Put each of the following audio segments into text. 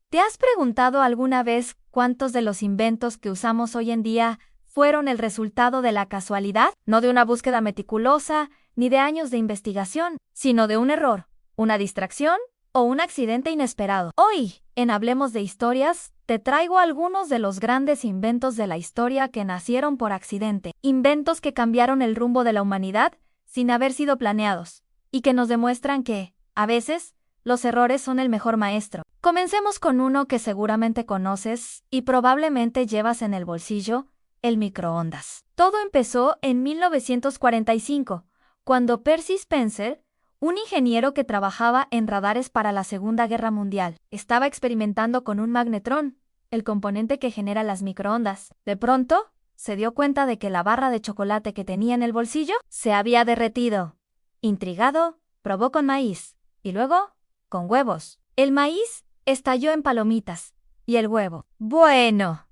¿Te has preguntado alguna vez cuántos de los inventos que usamos hoy en día fueron el resultado de la casualidad? No de una búsqueda meticulosa, ni de años de investigación, sino de un error, una distracción o un accidente inesperado. Hoy, en Hablemos de Historias, te traigo algunos de los grandes inventos de la historia que nacieron por accidente. Inventos que cambiaron el rumbo de la humanidad sin haber sido planeados, y que nos demuestran que, a veces, los errores son el mejor maestro. Comencemos con uno que seguramente conoces y probablemente llevas en el bolsillo, el microondas. Todo empezó en 1945, cuando Percy Spencer, un ingeniero que trabajaba en radares para la Segunda Guerra Mundial, estaba experimentando con un magnetrón, el componente que genera las microondas. De pronto, se dio cuenta de que la barra de chocolate que tenía en el bolsillo se había derretido. Intrigado, probó con maíz, y luego con huevos. El maíz estalló en palomitas, y el huevo, ¡bueno!,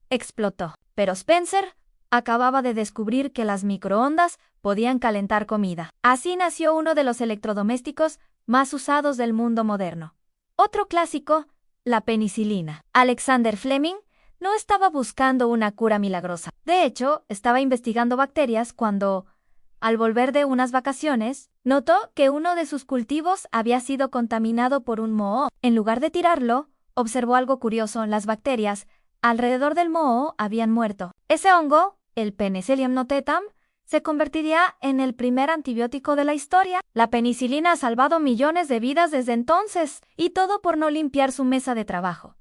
explotó. Pero Spencer acababa de descubrir que las microondas podían calentar comida. Así nació uno de los electrodomésticos más usados del mundo moderno. Otro clásico, la penicilina. Alexander Fleming no estaba buscando una cura milagrosa. De hecho, estaba investigando bacterias cuando, al volver de unas vacaciones, notó que uno de sus cultivos había sido contaminado por un moho. En lugar de tirarlo, observó algo curioso: las bacterias alrededor del moho habían muerto. Ese hongo, el Penicillium notatum, se convertiría en el primer antibiótico de la historia. La penicilina ha salvado millones de vidas desde entonces, y todo por no limpiar su mesa de trabajo.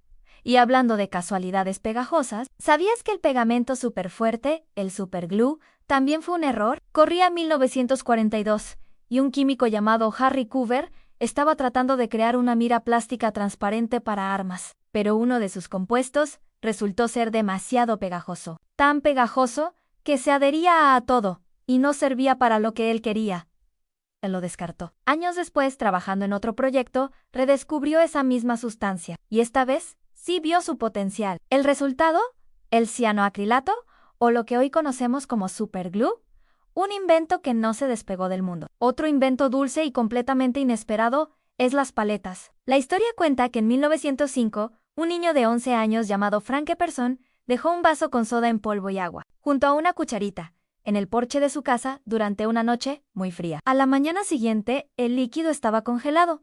Y hablando de casualidades pegajosas, ¿sabías que el pegamento superfuerte, el superglue, también fue un error? Corría 1942, y un químico llamado Harry Coover estaba tratando de crear una mira plástica transparente para armas, pero uno de sus compuestos resultó ser demasiado pegajoso. Tan pegajoso que se adhería a todo, y no servía para lo que él quería. Él lo descartó. Años después, trabajando en otro proyecto, redescubrió esa misma sustancia, y esta vez sí vio su potencial. ¿El resultado? El cianoacrilato, o lo que hoy conocemos como superglue, un invento que no se despegó del mundo. Otro invento dulce y completamente inesperado es las paletas. La historia cuenta que en 1905, un niño de 11 años llamado Frank Epperson dejó un vaso con soda en polvo y agua, junto a una cucharita, en el porche de su casa durante una noche muy fría. A la mañana siguiente, el líquido estaba congelado,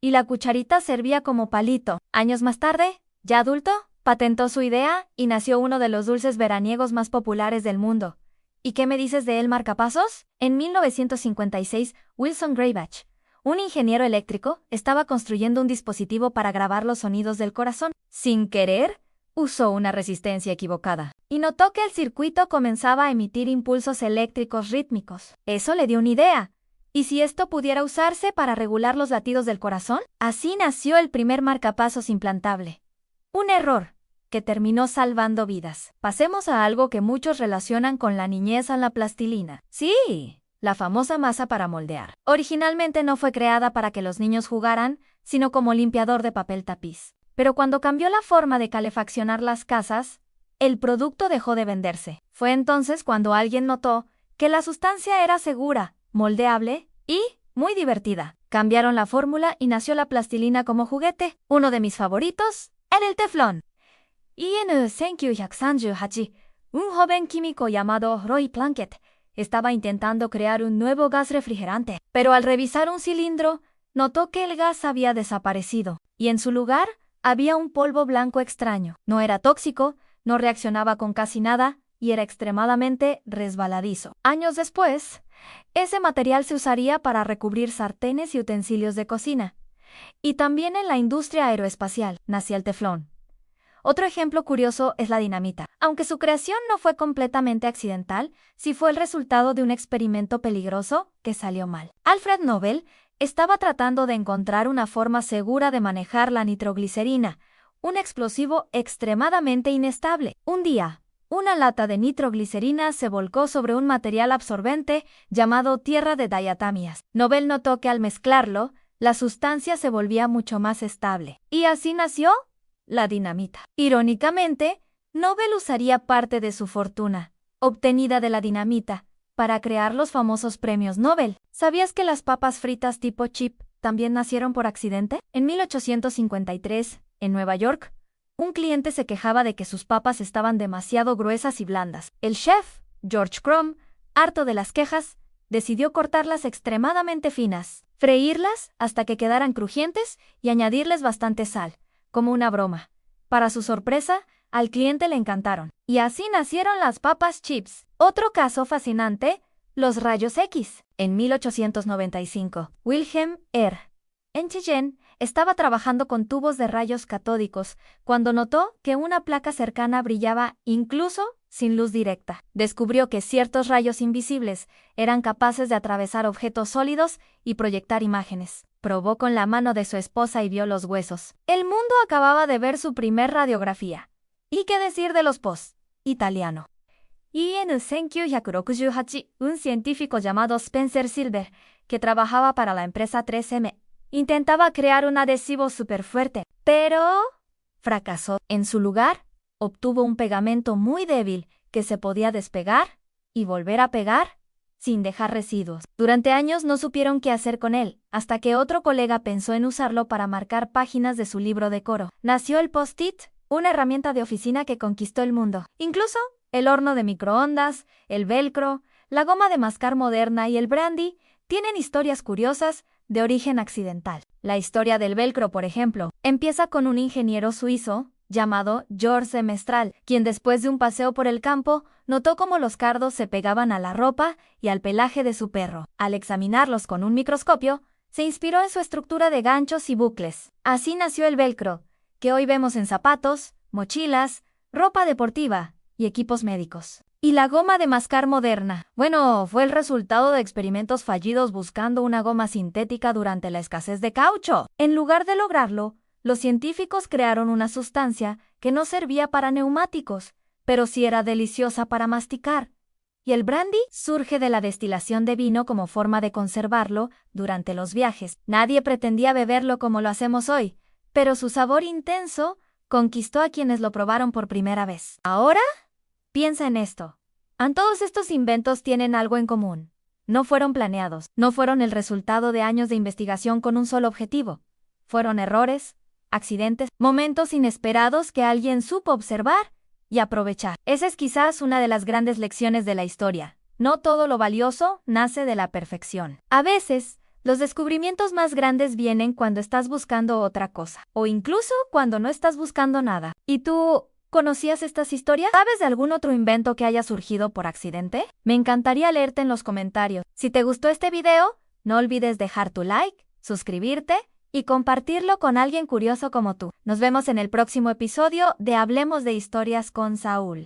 y la cucharita servía como palito. Años más tarde, ya adulto, patentó su idea y nació uno de los dulces veraniegos más populares del mundo. ¿Y qué me dices de él, marcapasos? En 1956, Wilson Greybach, un ingeniero eléctrico, estaba construyendo un dispositivo para grabar los sonidos del corazón. Sin querer, usó una resistencia equivocada y notó que el circuito comenzaba a emitir impulsos eléctricos rítmicos. Eso le dio una idea. ¿Y si esto pudiera usarse para regular los latidos del corazón? Así nació el primer marcapasos implantable. Un error que terminó salvando vidas. Pasemos a algo que muchos relacionan con la niñez: a la plastilina. Sí, la famosa masa para moldear. Originalmente no fue creada para que los niños jugaran, sino como limpiador de papel tapiz. Pero cuando cambió la forma de calefaccionar las casas, el producto dejó de venderse. Fue entonces cuando alguien notó que la sustancia era segura, moldeable y muy divertida. Cambiaron la fórmula y nació la plastilina como juguete. Uno de mis favoritos era el teflón. Y en 1938, un joven químico llamado Roy Plunkett estaba intentando crear un nuevo gas refrigerante, pero al revisar un cilindro, notó que el gas había desaparecido, y en su lugar había un polvo blanco extraño. No era tóxico, no reaccionaba con casi nada, y era extremadamente resbaladizo. Años después, ese material se usaría para recubrir sartenes y utensilios de cocina. Y también en la industria aeroespacial nacía el teflón. Otro ejemplo curioso es la dinamita. Aunque su creación no fue completamente accidental, sí fue el resultado de un experimento peligroso que salió mal. Alfred Nobel estaba tratando de encontrar una forma segura de manejar la nitroglicerina, un explosivo extremadamente inestable. Un día, una lata de nitroglicerina se volcó sobre un material absorbente llamado tierra de diatamias. Nobel notó que al mezclarlo, la sustancia se volvía mucho más estable. Y así nació la dinamita. Irónicamente, Nobel usaría parte de su fortuna, obtenida de la dinamita, para crear los famosos premios Nobel. ¿Sabías que las papas fritas tipo chip también nacieron por accidente? En 1853, En Nueva York, un cliente se quejaba de que sus papas estaban demasiado gruesas y blandas. El chef, George Crumb, harto de las quejas, decidió cortarlas extremadamente finas, freírlas hasta que quedaran crujientes y añadirles bastante sal, como una broma. Para su sorpresa, al cliente le encantaron. Y así nacieron las papas chips. Otro caso fascinante, los rayos X. En 1895, Wilhelm R. Röntgen estaba trabajando con tubos de rayos catódicos cuando notó que una placa cercana brillaba incluso sin luz directa. Descubrió que ciertos rayos invisibles eran capaces de atravesar objetos sólidos y proyectar imágenes. Probó con la mano de su esposa y vio los huesos. El mundo acababa de ver su primer radiografía. ¿Y qué decir de los post? Italiano. Y en 1968, un científico llamado Spencer Silver, que trabajaba para la empresa 3M, intentaba crear un adhesivo súper fuerte, pero fracasó. En su lugar, obtuvo un pegamento muy débil que se podía despegar y volver a pegar sin dejar residuos. Durante años no supieron qué hacer con él, hasta que otro colega pensó en usarlo para marcar páginas de su libro de coro. Nació el Post-it, una herramienta de oficina que conquistó el mundo. Incluso el horno de microondas, el velcro, la goma de mascar moderna y el brandy tienen historias curiosas de origen accidental. La historia del velcro, por ejemplo, empieza con un ingeniero suizo llamado Georges de Mestral, quien después de un paseo por el campo notó cómo los cardos se pegaban a la ropa y al pelaje de su perro. Al examinarlos con un microscopio, se inspiró en su estructura de ganchos y bucles. Así nació el velcro, que hoy vemos en zapatos, mochilas, ropa deportiva y equipos médicos. Y la goma de mascar moderna. Bueno, fue el resultado de experimentos fallidos buscando una goma sintética durante la escasez de caucho. En lugar de lograrlo, los científicos crearon una sustancia que no servía para neumáticos, pero sí era deliciosa para masticar. Y el brandy surge de la destilación de vino como forma de conservarlo durante los viajes. Nadie pretendía beberlo como lo hacemos hoy, pero su sabor intenso conquistó a quienes lo probaron por primera vez. Ahora, piensa en esto. Todos estos inventos tienen algo en común. No fueron planeados, no fueron el resultado de años de investigación con un solo objetivo. Fueron errores, accidentes, momentos inesperados que alguien supo observar y aprovechar. Esa es quizás una de las grandes lecciones de la historia. No todo lo valioso nace de la perfección. A veces, los descubrimientos más grandes vienen cuando estás buscando otra cosa, o incluso cuando no estás buscando nada. ¿Y tú conocías estas historias? ¿Sabes de algún otro invento que haya surgido por accidente? Me encantaría leerte en los comentarios. Si te gustó este video, no olvides dejar tu like, suscribirte y compartirlo con alguien curioso como tú. Nos vemos en el próximo episodio de Hablemos de Historias con Saúl.